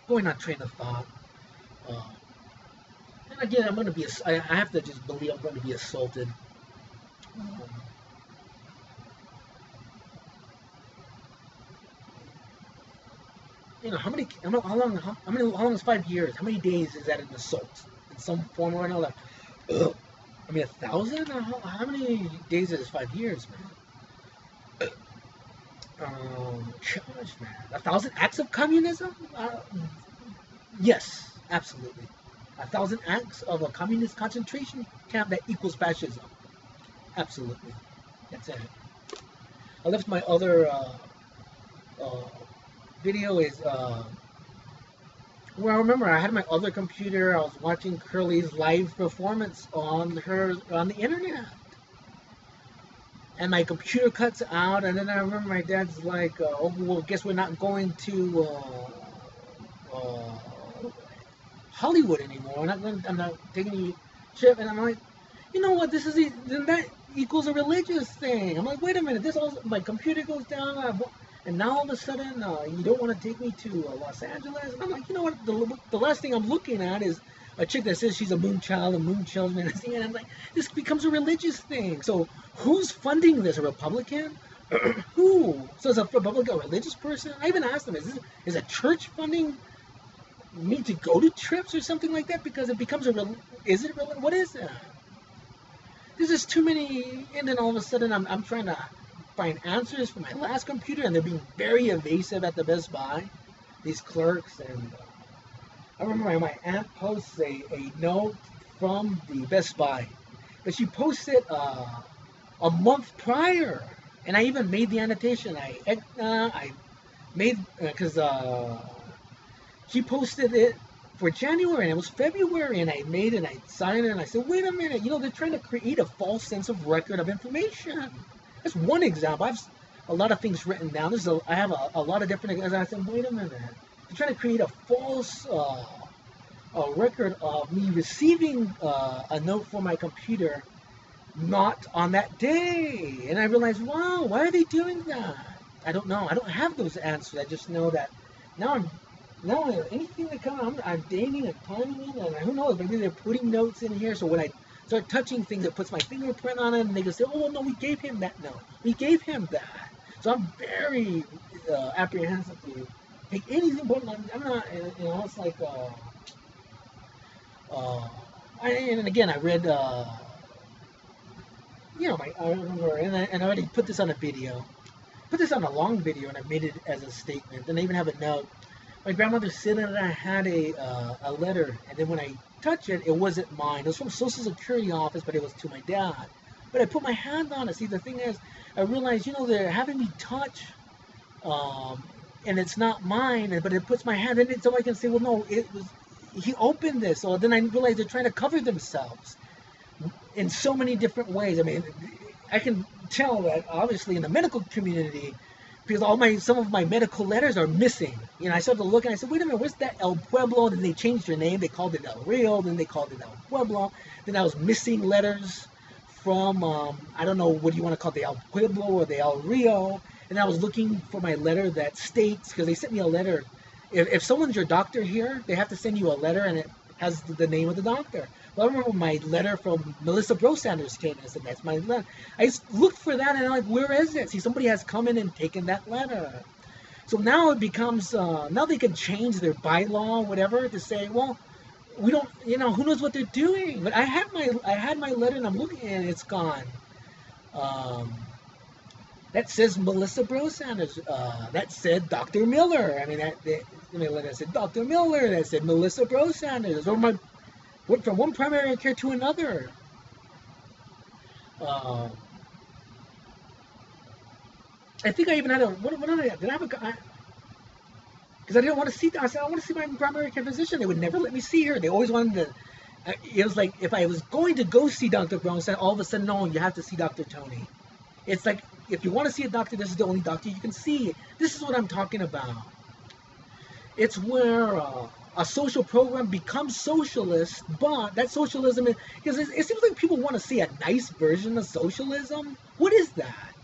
going on train of thought. Uh, and again, I'm going to be. I have to just believe I'm going to be assaulted. Um, how long is 5 years? How many days is that an assault in some form or another? Ugh. I mean, 1,000? How many days is 5 years, man? Gosh, man, 1,000 acts of communism? Yes, absolutely. 1,000 acts of a communist concentration camp that equals fascism. Absolutely. That's it. I left my other uh, video is well, I remember I had my other computer. I was watching Curly's live performance on the internet, and my computer cuts out. And then I remember my dad's like, "Oh, well, guess we're not going to uh, Hollywood anymore. I'm not taking any trip." And I'm like, you know what? Then that equals a religious thing. I'm like, wait a minute. My computer goes down. And now all of a sudden, you don't want to take me to Los Angeles? And I'm like, you know what? The last thing I'm looking at is a chick that says she's a moon child, a moon children. And I'm like, this becomes a religious thing. So who's funding this? A Republican? Who? So is a Republican a religious person? I even asked them, is a church funding me to go to trips or something like that? Because it becomes is it real? What is that? There's just too many, and then all of a sudden I'm trying to find answers for my last computer, and they're being very evasive at the Best Buy, these clerks. And I remember my aunt posts a note from the Best Buy, but she posted a month prior, and I even made the annotation. I made because she posted it for January, and it was February, and I made it, and I signed it, and I said, wait a minute, they're trying to create a false sense of record of information. That's one example. I have a lot of things written down. I have a lot of different examples. I said, wait a minute. They're trying to create a false record of me receiving a note for my computer not on that day. And I realized, wow, why are they doing that? I don't know. I don't have those answers. I just know that now anything that comes, I'm dating and timing it, and who knows, maybe they're putting notes in here, so when I start touching things, it puts my fingerprint on it, and they can say, oh, well, no, we gave him that note. We gave him that. So I'm very apprehensive to take anything, but I'm not, it's like, and again, I read, I remember, and I already put this on a video, put this on a long video, and I made it as a statement, and I even have a note. My grandmother said that I had a letter, and then when I touched it, it wasn't mine. It was from Social Security office, but it was to my dad. But I put my hand on it. See, the thing is, I realized, they're having me touch, and it's not mine, but it puts my hand in it, so I can say, well, no, he opened this. So then I realized they're trying to cover themselves in so many different ways. I mean, I can tell that obviously in the medical community, because some of my medical letters are missing. I started to look and I said, wait a minute, where's that El Pueblo? And then they changed their name. They called it El Rio. Then they called it El Pueblo. Then I was missing letters from, I don't know, what do you want to call it, the El Pueblo or the El Rio. And I was looking for my letter that states, because they sent me a letter. If someone's your doctor here, they have to send you a letter and it has the name of the doctor. Well, I remember my letter from Melissa Bro Sanders came, and I said, that's my letter. I just looked for that, and I'm like, where is it? See, somebody has come in and taken that letter. So now it becomes, now they can change their bylaw, whatever, to say, well, we don't, who knows what they're doing. But I had my letter, and I'm looking, and it's gone. That says Melissa Bro Sanders. That said Dr. Miller. I mean, my letter said Dr. Miller. That said Melissa Bro Sanders. Went from one primary care to another. I think I even had what did I have because I didn't want to see, I said, I want to see my primary care physician. They would never let me see her. They always wanted to, it was like, if I was going to go see Dr. Brown, all of a sudden, no, you have to see Dr. Tony. It's like, if you want to see a doctor, this is the only doctor you can see. This is what I'm talking about. It's where a social program becomes socialist, but that socialism is, because it seems like people want to see a nice version of socialism. What is that?